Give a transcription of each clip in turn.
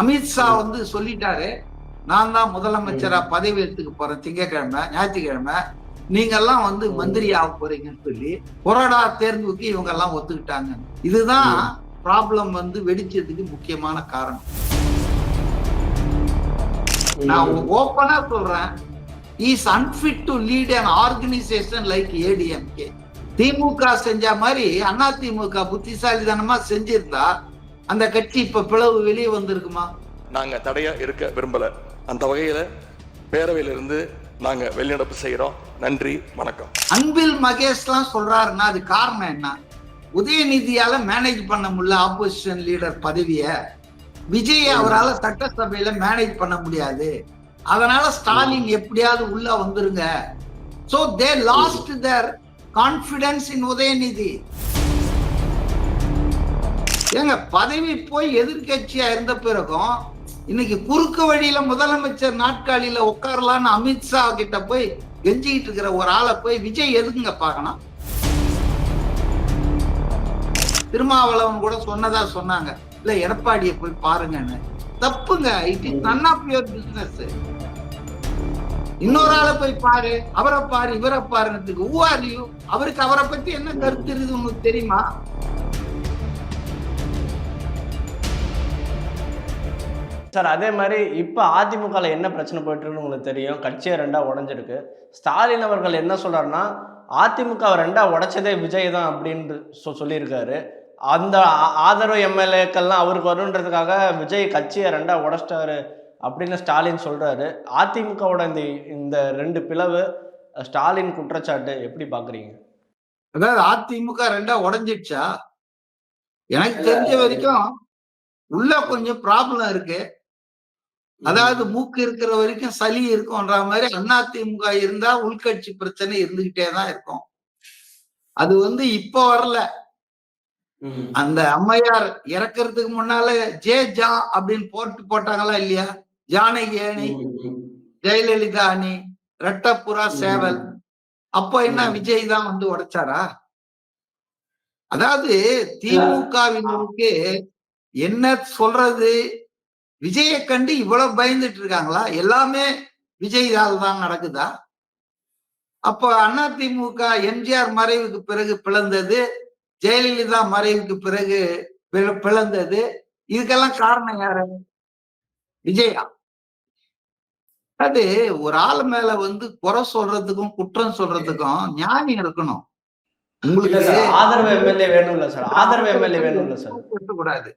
அமித்ஷா வந்து சொல்லிட்டாரு, நான் தான் முதலமைச்சரா பதவி எடுத்துக்க போறேன் திங்கட்கிழமை, ஞாயிற்றுக்கிழமை. நீங்க எல்லாம் வந்து மந்திரி ஆக போறீங்கன்னு சொல்லி கொறடா தேர்வுக்கு இவங்க எல்லாம் ஒத்துக்கிட்டாங்க. இதுதான் ப்ராப்ளம் வந்து வெடிச்சதுக்கு முக்கியமான காரணம். நான் ஓப்பனா சொல்றேன், is unfit to lead an organisation like ADMK. திமுக செஞ்ச மாதிரி அதிமுக புத்திசாலித்தனமா செஞ்சிருந்தா அந்த கட்சி இப்ப பிளவு வெளியே வந்திருக்குமா? நாங்க தடையா இருக்க விரும்பல. அந்த வகையில பேரவையிலிருந்து நாங்க வெளிநடப்பு செய்யறோம். நன்றி, வணக்கம். அன்பில் மகேஷ்லாம் சொல்றாருன்னா அது காரணம் என்ன? உதயநிதியால மேனேஜ் பண்ண முடியல ஆப்போசிஷன் லீடர் பதவிய. விஜய் அவரால் சட்டசபையில மேனேஜ் பண்ண முடியாது, அதனால ஸ்டாலின் எப்படியாவது உள்ள வந்துருங்க. So they lost their confidence in Udhayanidhi. ஏங்க, பதவி போய் எதிர்கட்சியா இருந்த பிறகும் இன்னைக்கு குறுக்கு வழியில முதலமைச்சர் நாட்காலியில உட்காரலான்னு அமித்ஷா கிட்ட போய் கெஞ்சிக்கிட்டு இருக்கிற ஒரு ஆளை போய் விஜய் எதுக்குங்க பார்க்கணும்? திருமாவளவன் கூட சொன்னதா சொன்னாங்க, இல்ல எடப்பாடியை போய் பாருங்கன்னு. தப்புங்க. It is none of your business. இன்னொரு ஆளை போய் பாரு, அவரை பாரு, இவரை பாருன்றதுக்கு who are you? அவருக்கு அவரை பத்தி என்ன கருத்து இருக்குது உங்களுக்கு தெரியுமா? சார், அதே மாதிரி இப்போ அதிமுகவில் என்ன பிரச்சனை போயிட்டு இருக்குன்னு உங்களுக்கு தெரியும். கட்சியை ரெண்டா உடஞ்சிருக்கு. ஸ்டாலின் அவர்கள் என்ன சொல்றாருன்னா, அதிமுக ரெண்டா உடைச்சதே விஜய் தான் அப்படின்னு சொல்லியிருக்காரு. அந்த ஆதரவு எம்எல்ஏக்கள்லாம் அவருக்கு வருன்றதுக்காக விஜய் கட்சியை ரெண்டா உடைச்சிட்டாரு அப்படின்னு ஸ்டாலின் சொல்றாரு. அதிமுகவோட இந்த ரெண்டு பிளவு ஸ்டாலின் குற்றச்சாட்டு எப்படி பாக்குறீங்க? அதாவது அதிமுக ரெண்டா உடஞ்சிடுச்சா? எனக்கு தெரிஞ்ச வரைக்கும் உள்ள கொஞ்சம் ப்ராப்ளம் இருக்கு. அதாவது மூக்கு இருக்கிற வரைக்கும் சளி இருக்கும்ன்ற மாதிரி அதிமுக இருந்தா உள்கட்சி பிரச்சனை இருந்துகிட்டே தான் இருக்கும். அது வந்து இப்ப வரல. அந்த அம்மையார் இறக்கிறதுக்கு முன்னால ஜா அப்படின்னு போட்டாங்களா இல்லையா? ஜானகி அணி, ஜெயலலிதா அணி, ரெட்டப்புறா சேவல். அப்போ என்ன விஜய் தான் வந்து உடைச்சாரா? அதாவது திமுகவினருக்கு என்ன சொல்றது, விஜயை கண்டு இவ்வளவு பயந்துட்டு இருக்காங்களா? எல்லாமே விஜயால் தான் நடக்குதா? அப்போ அதிமுக எம்ஜிஆர் மறைவுக்கு பிறகு பிளந்தது, ஜெயலலிதா மறைவுக்கு பிறகு பிளந்தது. இதுக்கெல்லாம் காரணம் யாரு? விஜயா. அது ஒரு ஆள் மேல வந்து குறை சொல்றதுக்கும் குற்றம் சொல்றதுக்கும் நியாயம் இருக்கணும். உங்களுக்கு ஆதரவு எம்எல்ஏ வேணும்ல சார், ஆதரவு எம்எல்ஏ வேணும்ல சார். கூடாது.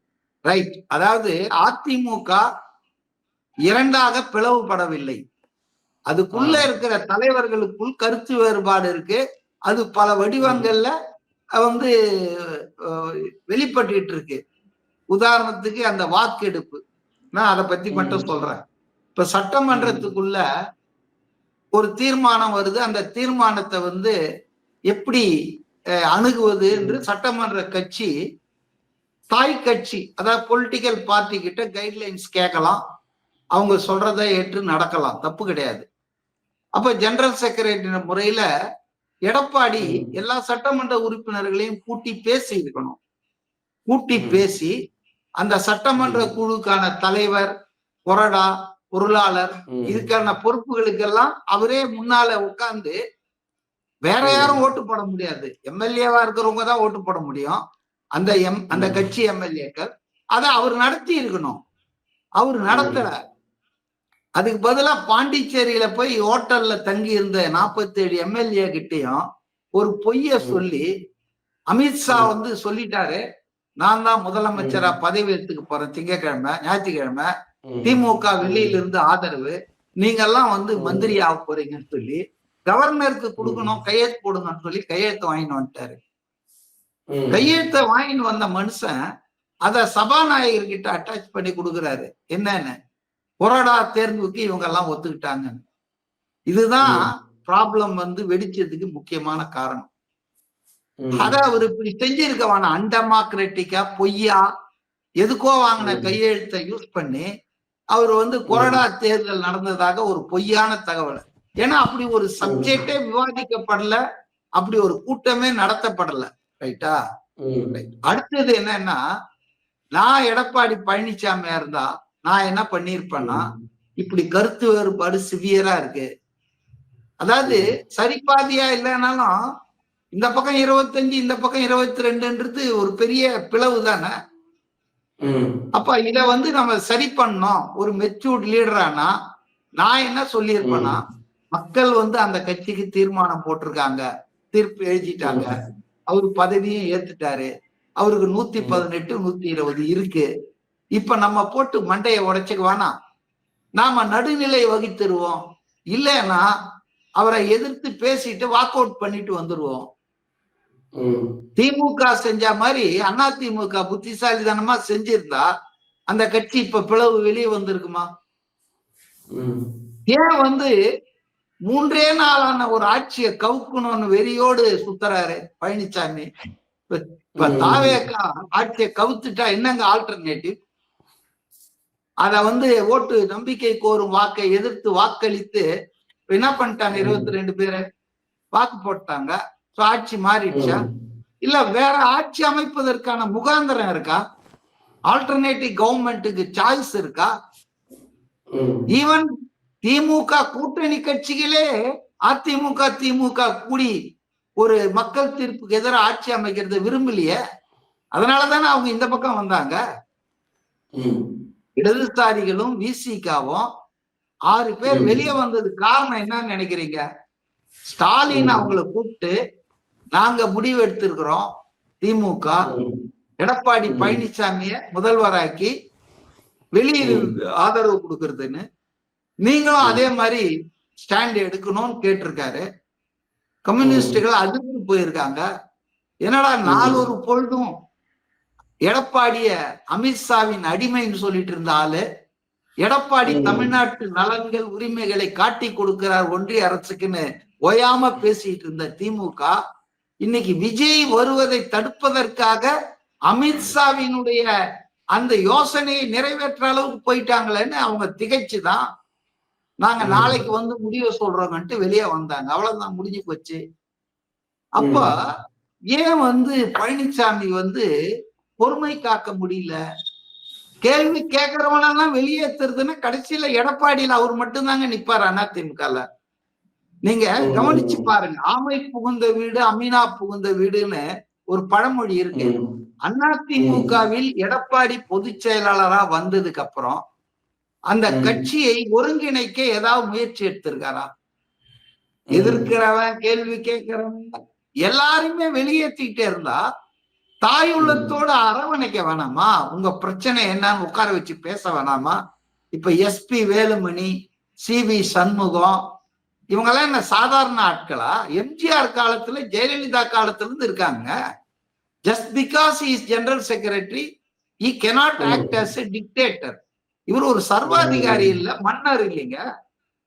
ரைட். அதாவது அதிமுக இரண்டாக பிளவுபடவில்லை. அதுக்குள்ள இருக்கிற தலைவர்களுக்குள் கருத்து வேறுபாடு இருக்கு. அது பல வடிவங்கள்ல வந்து வெளிப்பட்டு இருக்கு. உதாரணத்துக்கு அந்த வாக்கெடுப்பு, நான் அதை பத்தி மட்டும் சொல்றேன். இப்ப சட்டமன்றத்துக்குள்ள ஒரு தீர்மானம் வருது. அந்த தீர்மானத்தை வந்து எப்படி அணுகுவது என்று சட்டமன்ற கட்சி, தாய் கட்சி, அதாவது பொலிட்டிக்கல் பார்ட்டி கிட்ட கைட்லைன்ஸ் கேட்கலாம். அவங்க சொல்றதை ஏற்று நடக்கலாம், தப்பு கிடையாது. அப்ப ஜெனரல் செக்ரட்டரி முறையில எடப்பாடி எல்லா சட்டமன்ற உறுப்பினர்களையும் கூட்டி பேசி இருக்கணும். கூட்டி பேசி அந்த சட்டமன்ற குழுக்கான தலைவர், கொறடா, பொருளாளர், இதுக்கான பொறுப்புகளுக்கெல்லாம் அவரே முன்னால உட்கார்ந்து, வேற யாரும் ஓட்டு போட முடியாது, எம்எல்ஏவா இருக்கிறவங்க தான் ஓட்டு போட முடியும். அந்த கட்சி எம்எல்ஏக்கள் அதை அவர் நடத்தி இருக்கணும். அவர் நடத்தல. அதுக்கு பதிலா பாண்டிச்சேரியில போய் ஹோட்டல்ல தங்கி இருந்த 47 எம்எல்ஏ கிட்டையும் ஒரு பொய்ய சொல்லி, அமித்ஷா வந்து சொல்லிட்டாரு, நான் தான் முதலமைச்சரா பதவி எடுத்துக்க போறேன் திங்கட்கிழமை, ஞாயிற்றுக்கிழமை. திமுக வெளியிலிருந்து ஆதரவு, நீங்க எல்லாம் வந்து மந்திரி ஆக போறீங்கன்னு சொல்லி கவர்னருக்கு கொடுக்கணும், கையெழுத்து போடுங்கன்னு சொல்லி கையெழுத்து வாங்கிட்டு வந்துட்டாரு. கையெழுத்தை வாங்கிட்டு வந்த மனுஷன் அத சபாநாயகர் கிட்ட அட்டாச் பண்ணி கொடுக்குறாரு. என்னன்னு, கொறடா தேர்வுக்கு இவங்க எல்லாம் ஒத்துக்கிட்டாங்க. இதுதான் ப்ராப்ளம் வந்து வெடிச்சதுக்கு முக்கியமான காரணம். அத அவர் இப்படி செஞ்சிருக்கவான அன்டெமோக்ராட்டிக்கா, பொய்யா, எதுக்கோ வாங்கின கையெழுத்தை யூஸ் பண்ணி அவர் வந்து கொறடா தேர்தல் நடந்ததாக ஒரு பொய்யான தகவல். ஏன்னா அப்படி ஒரு சப்ஜெக்டே விவாதிக்கப்படல, அப்படி ஒரு கூட்டமே நடத்தப்படல. ரைட்டா? அடுத்தது என்னன்னா, நான் எடப்பாடி பழனிசாமியா இருந்தா நான் என்ன பண்ணிருப்பேன்னா, இப்படி கருத்து வேறுபாடு சிவியரா இருக்கு. அதாவது சரிபாதியா இல்லைனாலும் இந்த பக்கம் 25 இந்த பக்கம் 22ன்றது ஒரு பெரிய பிளவு தானே. அப்ப இத வந்து நம்ம சரி பண்ணோம். ஒரு மெச்சூர்ட் லீடரானா நான் என்ன சொல்லியிருப்பேன்னா, மக்கள் வந்து அந்த கட்சிக்கு தீர்மானம் போட்டிருக்காங்க, தீர்ப்பு எழுதிட்டாங்க, அவரு பதவியும் ஏத்துட்டாரு, அவருக்கு 118 120 இருக்கு. இப்ப நம்ம போட்டு மண்டையை உடைச்சுக்க வேணாம், நாம நடுநிலை வகித்துருவோம், இல்லைன்னா அவரை எதிர்த்து பேசிட்டு வாக் அவுட் பண்ணிட்டு வந்துருவோம். திமுக செஞ்ச மாதிரி அதிமுக புத்திசாலித்தனமா செஞ்சிருந்தா அந்த கட்சி இப்ப பிளவு வெளியே வந்திருக்குமா? ஏன் வந்து 3 நாளான ஒரு ஆட்சியை கவுக்கணும்னு வெறியோடு சுத்துறாரு பழனிசாமி? இப்ப தாவேக்கா ஆட்சியை கவுத்துட்டா என்னங்க ஆல்டர்னேட்டிவ்? அத வந்து ஓட்டு நம்பிக்கை கோரும் வாக்கை எதிர்த்து வாக்களித்து என்ன பண்ணிட்டாங்க? 22 பேரு வாக்கு போட்டாங்க. ஆட்சி மாறிடுச்சா? இல்ல வேற ஆட்சி அமைப்பதற்கான முகாந்திரம் இருக்கா? ஆல்டர்னேட்டிவ் கவர்மெண்ட்டுக்கு சாய்ஸ் இருக்கா? ஈவன் திமுக கூட்டணி கட்சிகளே அதிமுக திமுக கூடி ஒரு மக்கள் தீர்ப்புக்கு எதிராக ஆட்சி அமைக்கிறது விரும்பலையே. அதனாலதானே அவங்க இந்த பக்கம் வந்தாங்க. இடதுசாரிகளும் விசிகாவும் 6 பேர் வெளியே வந்தது காரணம் என்னன்னு நினைக்கிறீங்க? ஸ்டாலின் அவங்களை கூப்பிட்டு நாங்க முடிவு எடுத்திருக்கிறோம், திமுக எடப்பாடி பழனிசாமிய முதல்வராக்கி வெளியே ஆதரவு கொடுக்கறதுன்னு, நீங்களும் அதே மாதிரி ஸ்டாண்ட் எடுக்கணும்னு கேட்டிருக்காரு. கம்யூனிஸ்டுகள் அதிர்ந்து போயிருக்காங்க. என்னடா நாளொரு பொழுதும் எடப்பாடிய அமித்ஷாவின் அடிமைன்னு சொல்லிட்டு இருந்த ஆளு எடப்பாடி தமிழ்நாட்டு நலன்கள் உரிமைகளை காட்டி கொடுக்கிறார் ஒன்றிய அரசுக்குன்னு ஓயாம பேசிட்டு இருந்த திமுக இன்னைக்கு விஜய் வருவதை தடுப்பதற்காக அமித்ஷாவினுடைய அந்த யோசனையை நிறைவேற்ற அளவுக்கு போயிட்டாங்களேன்னு அவங்க திகைச்சுதான் நாங்க நாளைக்கு வந்து முடிவை சொல்றோம்ட்டு வெளியே வந்தாங்க. அவ்வளவுதான், முடிஞ்சு போச்சு. அப்ப ஏன் வந்து பழனிசாமி வந்து பொறுமை காக்க முடியல? கேள்வி கேட்கிறவனெல்லாம் வெளியேற்றுறதுன்னா கடைசியில எடப்பாடியில அவர் மட்டும்தாங்க நிப்பாரு அதிமுகல. நீங்க கவனிச்சு பாருங்க, ஆமை புகுந்த வீடு அமீனா புகுந்த வீடுன்னு ஒரு பழமொழி இருக்கு. அதிமுகவில் எடப்பாடி பொதுச் செயலாளரா வந்ததுக்கு அப்புறம் அந்த கட்சியை ஒருங்கிணைக்க ஏதாவது முயற்சி எடுத்திருக்காரா? எதிர்க்கிறவன் கேள்வி கேட்கிறவன் எல்லாருமே வெளியேற்றிக்கிட்டே இருந்தா தாய் உள்ளத்தோட அரவணைக்க வேணாமா? உங்க பிரச்சனை என்னன்னு உட்கார வச்சு பேச வேணாமா? இப்ப எஸ்பி வேலுமணி, சிவி சண்முகம் இவங்கெல்லாம் என்ன சாதாரண ஆட்களா? எம்ஜிஆர் காலத்துல ஜெயலலிதா காலத்துல இருந்து இருக்காங்க. Just because is general secretary he cannot act as a dictator. இவர் ஒரு சர்வாதிகாரி இல்ல, மன்னர் இல்லைங்க.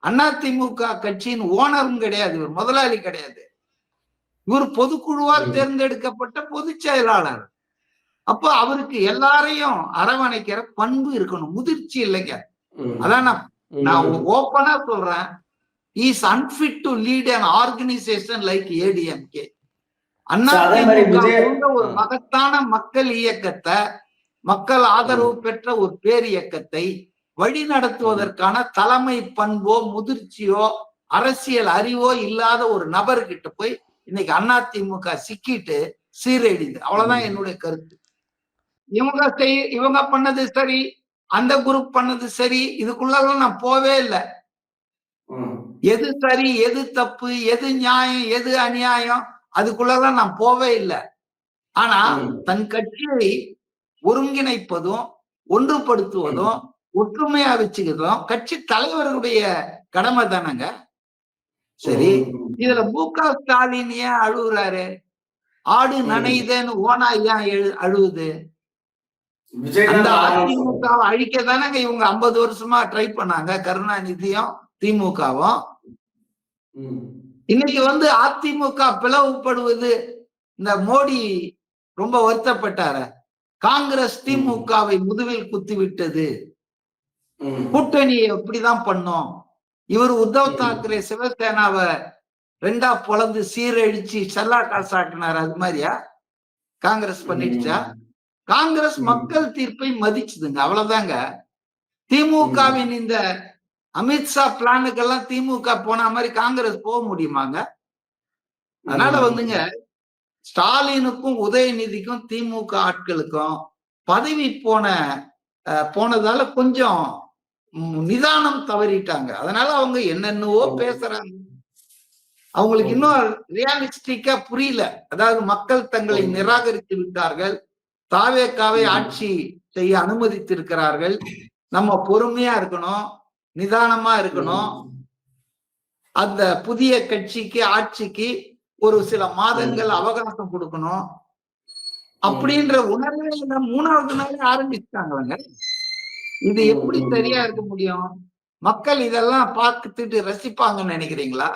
அதிமுக கட்சியின் ஓனரும் கிடையாது, இவர் முதலாளி கிடையாது. இவர் பொதுக்குழுவால் தேர்ந்தெடுக்கப்பட்ட பொதுச் செயலாளர். அப்ப அவருக்கு எல்லாரையும் அரவணைக்கிற பண்பு இருக்கணும், முதிர்ச்சி இல்லைங்க. அதான் நான் ஓப்பனா சொல்றேன், is unfit to lead an organization like ADMK. AIADMK ஒரு மகத்தான மக்கள் இயக்கத்தை, மக்கள் ஆதரவு பெற்ற ஒரு பேர் இயக்கத்தை வழி நடத்துவதற்கான தலைமை பண்போ முதிர்ச்சியோ அரசியல் அறிவோ இல்லாத ஒரு நபர்கிட்ட போய் இன்னைக்கு அதிமுக சிக்கிட்டு சீரழிது. அவ்வளவுதான் என்னுடைய கருத்து. இவங்க பண்ணது சரி, அந்த குரூப் பண்ணது சரி, இதுக்குள்ளதான் நான் போவே இல்லை. எது சரி எது தப்பு எது நியாயம் எது அநியாயம் அதுக்குள்ளதான் நான் போவே இல்லை. ஆனா தன் கட்சியை ஒருங்கிணைப்பதும் ஒன்றுபடுத்துவதும் ஒற்றுமையா வச்சுக்கிறதும் கட்சி தலைவர்களுடைய கடமை தானங்க. சரி, இதுல மு.க. ஸ்டாலின் ஏன் அழுகுறாரு? ஆடு நனையுதுன்னு ஓனா ஏன் அழுவுது? அந்த அதிமுகவை அழிக்க தானங்க இவங்க 50 வருஷமா ட்ரை பண்ணாங்க, கருணாநிதியும் திமுகவும். இன்னைக்கு வந்து அதிமுக பிளவுபடுவது இந்த மோடி ரொம்ப வருத்தப்பட்டாரு. காங்கிரஸ் திமுகவை முதுகில் குத்தி விட்டது, கூட்டணியை எப்படிதான் பண்ணோம், இவர் உத்தவ் தாக்கரே சிவசேனாவை 2ஆ பொளந்து சீரழிச்சு செல்லா காசாக்குனாரு. அது மாதிரியா காங்கிரஸ் பண்ணிடுச்சா? காங்கிரஸ் மக்கள் தீர்ப்பை மதிச்சுதுங்க, அவ்வளவுதாங்க. திமுகவின் இந்த அமித்ஷா பிளானுக்கெல்லாம் திமுக போன மாதிரி காங்கிரஸ் போக முடியுமாங்க? அதனால வந்துங்க, ஸ்டாலினுக்கும் உதயநிதிக்கும் திமுக ஆட்களுக்கும் பதவி போனதால கொஞ்சம் நிதானம் தவறிட்டாங்க. அதனால அவங்க என்னென்னவோ பேசுறாங்க. அவங்களுக்கு இன்னும் ரியாலிஸ்டிக்கா புரியல. அதாவது மக்கள் தங்களை நிராகரித்து விட்டார்கள், தாவேக்காவை ஆட்சி செய்ய அனுமதித்திருக்கிறார்கள், நம்ம பொறுமையா இருக்கணும், நிதானமா இருக்கணும், அந்த புதிய கட்சிக்கு ஆட்சிக்கு ஒரு சில மாதங்கள் அவகாசம் கொடுக்கணும் அப்படின்ற உணர்வை 3வது நாள் ஆரம்பிச்சுட்டாங்க. இது எப்படி சரியா இருக்க முடியும்? மக்கள் இதெல்லாம் பார்த்துட்டு ரசிப்பாங்கன்னு நினைக்கிறீங்களா?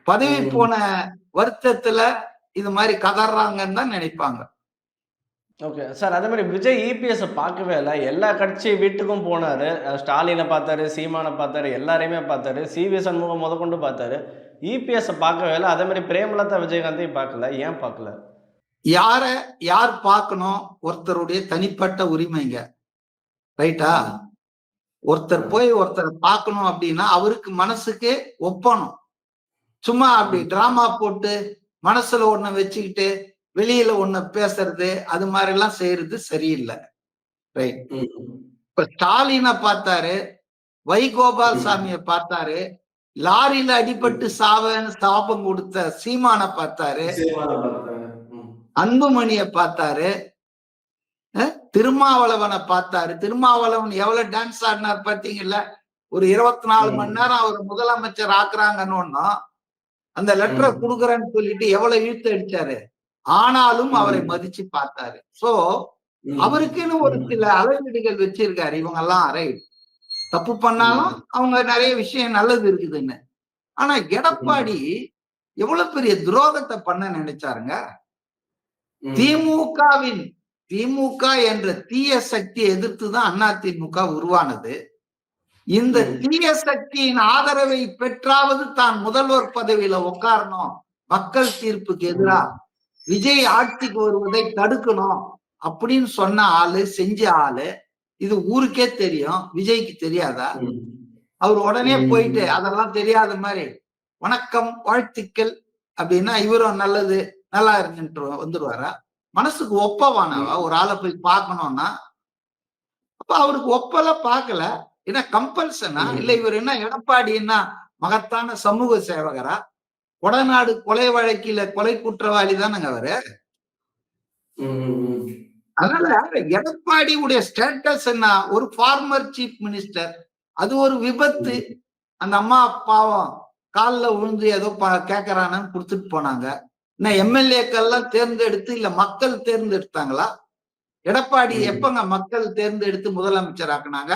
பதவி போன வருத்தத்துல இது மாதிரி கதறாங்கன்னு தான் நினைப்பாங்க. ஓகே சார், அதே மாதிரி விஜய் இபிஎஸ் பார்க்கவே இல்லை. எல்லா கட்சி வீட்டுக்கும் போனாரு. ஸ்டாலினை பார்த்தாரு, சீமானை பார்த்தாரு, எல்லாரையுமே பார்த்தாரு, சிவி சண்முகம் முதற்கொண்டு பார்த்தாரு. இபிஎஸ் பார்க்கவே இல்லை. அதே மாதிரி பிரேமலதா விஜயகாந்தையும் பார்க்கல. ஏன் பார்க்கல? யார் பார்க்கணும்? ஒருத்தருடைய தனிப்பட்ட உரிமைங்க, ரைட்டா? ஒருத்தர் போய் ஒருத்தரை பார்க்கணும் அப்படின்னா அவருக்கு மனசுக்கு ஒப்பணும். சும்மா அப்படி டிராமா போட்டு மனசுல ஒண்ண வச்சுக்கிட்டு வெளியில ஒண்ணு பேசுறது, அது மாதிரி எல்லாம் செய்யறது சரியில்லை, ரைட்? இப்ப ஸ்டாலினை பார்த்தாரு, வைகோபால் சாமியை பார்த்தாரு, லாரியில அடிபட்டு சாவன்னு சாபம் கொடுத்த சீமானை பார்த்தாரு, அன்புமணியை பார்த்தாரு, திருமாவளவனை பார்த்தாரு. திருமாவளவன் எவ்வளவு டான்ஸ் ஆடினார் பார்த்தீங்கல்ல? ஒரு 24 மணி நேரம் அவர் முதலமைச்சர் ஆக்குறாங்கன்னு அந்த லெட்டரை கொடுக்குறேன்னு சொல்லிட்டு எவ்வளவு இழுத்து அடிச்சாரு. ஆனாலும் அவரை மதிச்சு பார்த்தாரு. சோ அவருக்குன்னு ஒரு சில அளவீடுகள் வச்சிருக்காரு. இவங்க எல்லாம் ரைட், தப்பு பண்ணாலும் அவங்க நிறைய விஷயம் நல்லது இருக்குதுன்னு. ஆனா எடப்பாடி எவ்வளவு பெரிய துரோகத்தை பண்ண நினைச்சாருங்க. திமுக என்ற தீய சக்தியை எதிர்த்துதான் அதிமுக உருவானது. இந்த தீய சக்தியின் ஆதரவை பெற்றாவது தான் முதல்வர் பதவியில உட்காரணும், மக்கள் தீர்ப்புக்கு எதிராக விஜய் ஆட்சிக்கு வருவதை தடுக்கணும் அப்படின்னு சொன்ன ஆளு, செஞ்ச ஆளு. இது ஊருக்கே தெரியும், விஜய்க்கு தெரியாதா? அவர் உடனே போயிட்டு அதெல்லாம் தெரியாத மாதிரி வணக்கம் வாழ்த்துக்கள் அப்படின்னா இவரும் நல்லது நல்லா இருந்துட்டு வந்துருவாரா? மனசுக்கு ஒப்பவானவா ஒரு ஆளை போய் பார்க்கணும்னா? அப்ப அவருக்கு ஒப்பல பார்க்கல. ஏன்னா கம்பல்சனா இல்ல? இவர் என்ன எடப்பாடின்னா மகத்தான சமூக சேவகரா? கொடநாடு கொலை வழக்கில கொலை குற்றவாளி தானங்க அவரு. அதனால எடப்பாடி உடைய ஸ்டேட்டஸ் என்ன? ஒரு ஃபார்மர் சீஃப் மினிஸ்டர். அது ஒரு விபத்து. அந்த அம்மா பாவம் காலில் விழுந்து ஏதோ கேட்கறானு கொடுத்துட்டு போனாங்க. என்ன எம்எல்ஏக்கள்லாம் தேர்ந்தெடுத்து இல்ல மக்கள் தேர்ந்தெடுத்தாங்களா? எடப்பாடி எப்பங்க மக்கள் தேர்ந்தெடுத்து முதலமைச்சர் ஆக்குனாங்க?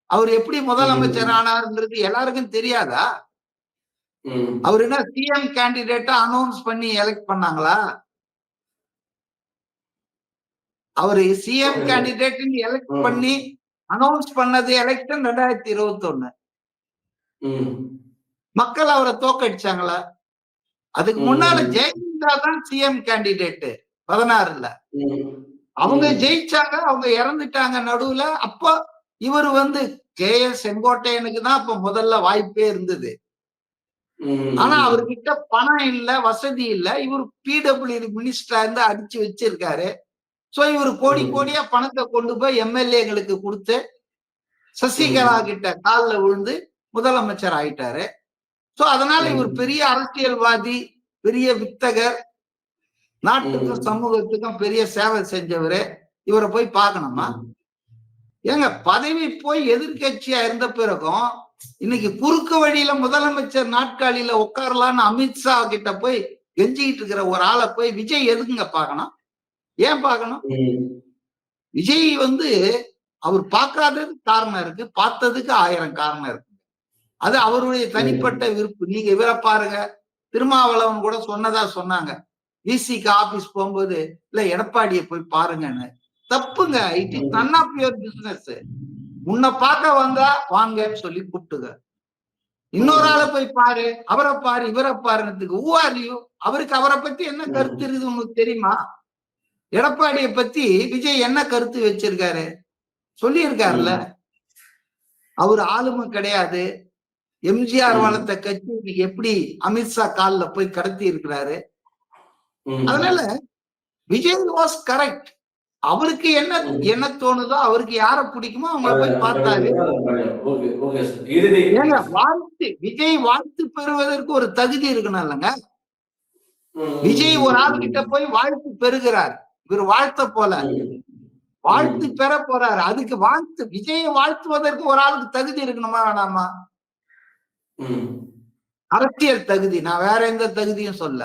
அவர் எப்படி முதலமைச்சர் ஆனாருங்கிறது எல்லாருக்கும் தெரியாதா? அவர் என்ன சிஎம் கேண்டிடேட்டா அனௌன்ஸ் பண்ணி எலெக்ட் பண்ணாங்களா? அவரு சிஎம் கேண்டிடேட் எலெக்ட் பண்ணி அனௌன்ஸ் பண்ணது எலெக்ஷன் 2021. மக்கள் அவரை தோக்கடிச்சாங்களா? அதுக்கு முன்னால ஜெயலலிதா தான் சிஎம் கேண்டிடேட் 16ல. அவங்க ஜெயிச்சாங்க, அவங்க இறந்துட்டாங்க நடுவுல. அப்ப இவர் KS செங்கோட்டையனுக்கு தான் அப்ப முதல்ல வாய்ப்பே இருந்தது. ஆனா அவர்கிட்ட பணம் இல்ல, வசதி இல்ல. இவர் பிடபிள்யூ மினிஸ்டரா இருந்து அடிச்சு வச்சிருக்காரு. சோ இவர் கோடி கோடியா பணத்தை கொண்டு போய் எம்எல்ஏங்களுக்கு கொடுத்து சசிகலா கிட்ட காலில் விழுந்து முதலமைச்சர் ஆயிட்டாரு. சோ அதனால இவர் பெரிய அரசியல்வாதி, பெரிய வித்தகர், நாட்டுக்கும் சமூகத்துக்கும் பெரிய சேவை செஞ்சவரு. இவரை போய் பார்க்கணுமா? ஏங்க, பதவி போய் எதிர்கட்சியா இருந்த பிறகும் இன்னைக்கு குறுக்கு வழியில முதலமைச்சர் நாட்காலியில உட்காரலான்னு அமித்ஷா கிட்ட போய் கெஞ்சிக்கிட்டு இருக்கிற ஒரு ஆளை போய் விஜய் எதுக்குங்க பார்க்கணும்? ஏன் பார்க்கணும்? விஜய் அவர் பார்க்காதது காரணம் இருக்கு, பார்த்ததுக்கு 1000 காரணம் இருக்கு. அது அவருடைய தனிப்பட்ட விருப்பு. நீங்க இவரை பாருங்க, திருமாவளவன் கூட சொன்னாங்க விசிக்கு ஆபீஸ் போகும்போது, இல்ல எடப்பாடியை போய் பாருங்கன்னு. தப்புங்க. It is none of your business. உன்னை பார்க்க வந்தா வாங்கன்னு சொல்லி கூப்பிட்டுங்க. இன்னொரு ஆளை போய் பாரு, அவரை பாரு, இவரை பாருன்றதுக்கு who are you? அவருக்கு அவரை பத்தி என்ன கருத்து இருக்குது உங்களுக்கு தெரியுமா? எடப்பாடியை பத்தி விஜய் என்ன கருத்து வச்சிருக்காரு சொல்லி இருக்காருல்ல. அவர் ஆளுமை கிடையாது. எம்ஜிஆர் வளர்த்த கட்சி இன்னைக்கு எப்படி அமித்ஷா கால்ல போய் கடத்தி இருக்கிறாரு. அதனால விஜய் வாஸ் கரெக்ட். அவருக்கு என்ன தோணுதோ, அவருக்கு யார பிடிக்குமோ அவங்கள போய் பார்த்தாரு. ஏங்க விஜய் வாழ்த்து பெறுவதற்கு ஒரு தகுதி இருக்கணும் இல்லைங்க. விஜய் ஒரு ஆள் கிட்ட போய் வாழ்த்து பெறுகிறார். இவர் வாழ்த்த போல வாழ்த்து பெற போறாரு. அதுக்கு விஜயை வாழ்த்துவதற்கு ஒரு ஆளுக்கு தகுதி இருக்கணுமா வேணாமா? அரசியல் தகுதி, நான் வேற எந்த தகுதியும் சொல்ல.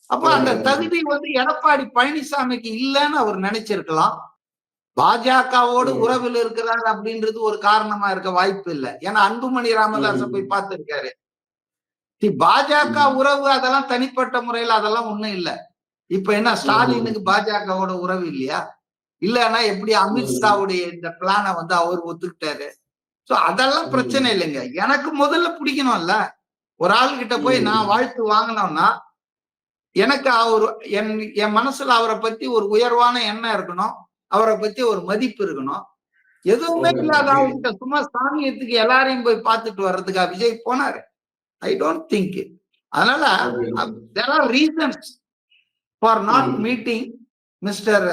அப்ப அந்த தகுதி எடப்பாடி பழனிசாமிக்கு இல்லைன்னு அவர் நினைச்சிருக்கலாம். பாஜகவோடு உறவில் இருக்கிறார் அப்படின்றது ஒரு காரணமா இருக்க வாய்ப்பு இல்லை. ஏன்னா அன்புமணி ராமதாஸ போய் பார்த்திருக்காரு. பாஜக உறவு அதெல்லாம் தனிப்பட்ட முறையில அதெல்லாம் ஒண்ணும் இல்லை. இப்ப என்ன ஸ்டாலினுக்கு பாஜகவோட உறவு இல்லையா? இல்லன்னா எப்படி அமித்ஷாவுடைய இந்த பிளான அவர் ஒத்துக்கிட்டாரு. சோ அதெல்லாம் பிரச்சனை இல்லைங்க. எனக்கு முதல்ல பிடிக்கணும்ல. ஒரு ஆள் கிட்ட போய் நான் வாழ்த்து வாங்கினோம்னா எனக்கு என் மனசுல அவரை பத்தி ஒரு உயர்வான எண்ணம் இருக்கணும். அவரை பத்தி ஒரு மதிப்பு இருக்கணும். எதுவுமே இல்லாத அவர்கிட்ட சும்மா சாமியத்துக்கு எல்லாரையும் போய் பார்த்துட்டு வர்றதுக்கா விஜய் போனாரு? I don't think. அதனால there are reasons for not meeting mister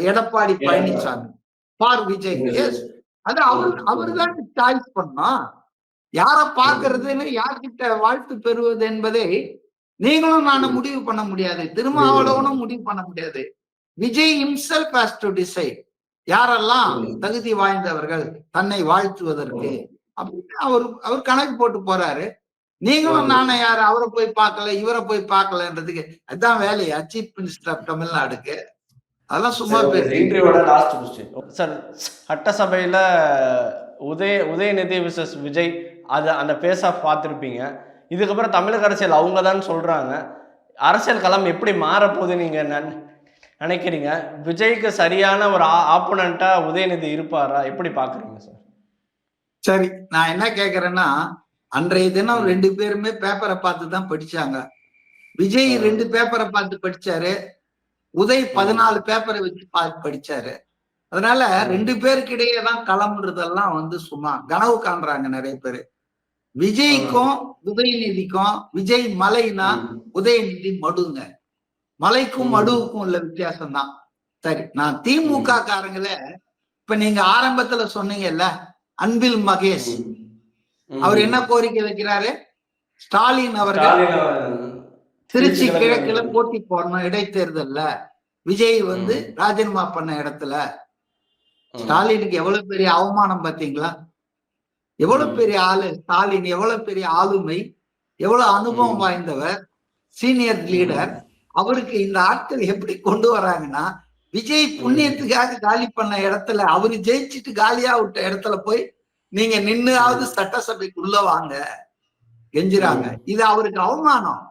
Edappadi Palaniswami for Vijay. Yes, அது அவர்தான் சாய்ஸ் பண்ணோம். யார பாக்குறதுன்னு, யார்கிட்ட வாழ்த்து பெறுவது என்பதை நீங்களும் நானும் முடிவு பண்ண முடியாது. திருமாவளவனும் முடிவு பண்ண முடியாது. Vijay himself has to decide யாரெல்லாம் தகுதி வாய்ந்தவர்கள் தன்னை வாழ்த்துவதற்கு அப்படின்னு அவர் கணக்கு போட்டு போறாரு. நீங்களும் நானும் யாரு அவரை போய் பார்க்கல இவரை போய் பார்க்கலன்றதுக்கு அதுதான் வேலையா சீஃப் மினிஸ்டர் ஆஃப் தமிழ்நாடுக்கு? அதெல்லாம் சும்மா சார், சட்டசபையில உதயநிதி விசஸ் விஜய் அந்த பேஸ் ஆஃப் பார்த்துருப்பீங்க. இதுக்கப்புறம் தமிழக அரசியல் அவங்க தான் சொல்றாங்க. அரசியல் களம் எப்படி மாறப்போகுது நீங்க நினைக்கிறீங்க? விஜய்க்கு சரியான ஒரு ஆப்போனண்டா உதயநிதி இருப்பாரா? எப்படி பாக்குறீங்க சார்? சரி, நான் என்ன கேக்குறேன்னா, அன்றைய தினம் 2 பேருமே பேப்பரை பார்த்து தான் படிச்சாங்க. விஜய் 2 பேப்பரை பார்த்து படிச்சாரு. உதய் 14 பேப்பரை வச்சு பார்த்து படிச்சாரு. அதனால 2 பேருக்கு இடையே தான் களம்ன்றதெல்லாம் சும்மா கனவு காண்றாங்க நிறைய பேரு. விஜய்க்கும் உதயநிதிக்கும் விஜய் மலைனா உதயநிதி மடுங்க. மலைக்கும் மடுவுக்கும் உள்ள வித்தியாசம் தான். சரி, நான் திமுக காரங்கள இப்ப நீங்க ஆரம்பத்துல சொன்னீங்கல்ல, அன்பில் மகேஷ் அவர் என்ன கோரிக்கை வைக்கிறாரு? ஸ்டாலின் அவர்கள் திருச்சி கிழக்குல போட்டி போடணும் இடைத்தேர்தல்ல. விஜய் ராஜினாமா பண்ண இடத்துல ஸ்டாலினுக்கு எவ்வளவு பெரிய அவமானம் பாத்தீங்களா? எவ்வளவு பெரிய ஆளு ஸ்டாலின், எவ்வளவு பெரிய ஆளுமை, எவ்வளவு அனுபவம் வாய்ந்தவர், சீனியர் லீடர். அவருக்கு இந்த ஆட்கள் எப்படி கொண்டு வராங்கன்னா, விஜய் புண்ணியத்துக்காக காலி பண்ண இடத்துல அவரு ஜெயிச்சுட்டு காலியா விட்ட இடத்துல போய் நீங்க நின்னாவது சட்டசபைக்குள்ள வாங்க கெஞ்சுறாங்க. இது அவருக்கு அவமானம்.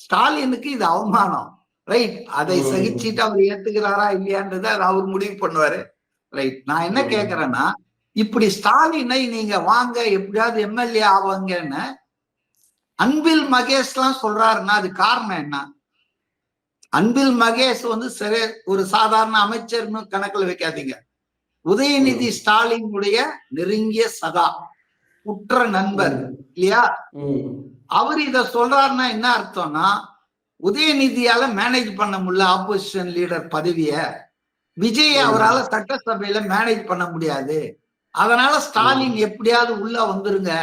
ஸ்டாலினுக்கு இது அவமானம். ரைட், அதை சகிச்சுட்டு அவர் ஏத்துக்கிறாரா இல்லையான்றத அவர் முடிவு பண்ணுவாரு. ரைட், நான் என்ன கேக்குறேன்னா, இப்படி ஸ்டாலினை நீங்க வாங்க எப்படியாவது எம்எல்ஏ ஆவாங்கன்னு அன்பில் மகேஷ் எல்லாம் சொல்றாருன்னா அது காரணம் என்ன? அன்பில் மகேஷ் ஒரு சாதாரண அமைச்சர்னு கணக்குல வைக்காதீங்க. உதயநிதி ஸ்டாலினுடைய நெருங்கிய சகா, உற்ற நண்பர் இல்லையா? அவர் இத சொல்றாருன்னா என்ன அர்த்தம்னா, உதயநிதியால மேனேஜ் பண்ண முடியல ஆப்போசிஷன் லீடர் பதவிய, விஜய் அவரால் சட்டசபையில மேனேஜ் பண்ண முடியாது, அதனால ஸ்டாலின் எப்படியாவது உள்ள வந்துருங்க,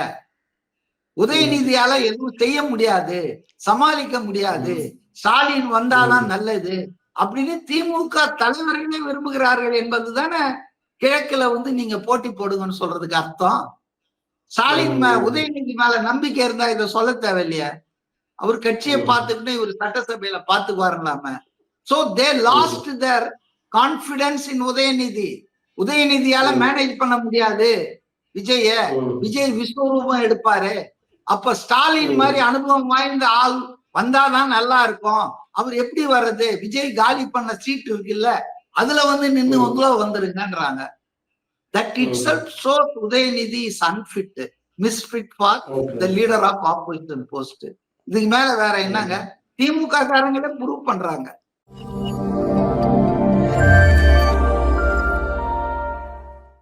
உதயநிதியால எதுவும் செய்ய முடியாது, சமாளிக்க முடியாது, ஸ்டாலின் வந்தாதான் நல்லது அப்படின்னு திமுக தலைவர்களே விரும்புகிறார்கள் என்பதுதானே கிழக்குல நீங்க போட்டி போடுங்கன்னு சொல்றதுக்கு அர்த்தம். ஸ்டாலின் உதயநிதி மேல நம்பிக்கை இருந்தா இதை சொல்ல தேவையில்லையா? அவர் கட்சியை பார்த்துக்கிட்டு இவர் சட்டசபையில பாத்துக்குவாருங்களாம. So they lost their confidence in Udhayanidhi. உதயநிதியால மேனேஜ் பண்ண முடியாது விஜய் விஸ்வரூபம் எடுப்பாரு. அப்ப ஸ்டாலின் மாதிரி அனுபவம் வாய்ந்த ஆள் வந்தாதான் நல்லா இருக்கும். அவர் எப்படி வர்றது? விஜய் காலி பண்ண சீட் இருக்குல்ல, அதுல நின்னு வந்துருங்கன்றாங்க. That itself shows Udhayanidhi is unfit, misfit for the leader of opposition post. இதுக்கு மேல வேற என்னங்க? திமுக காரங்களே ப்ரூவ் பண்றாங்க.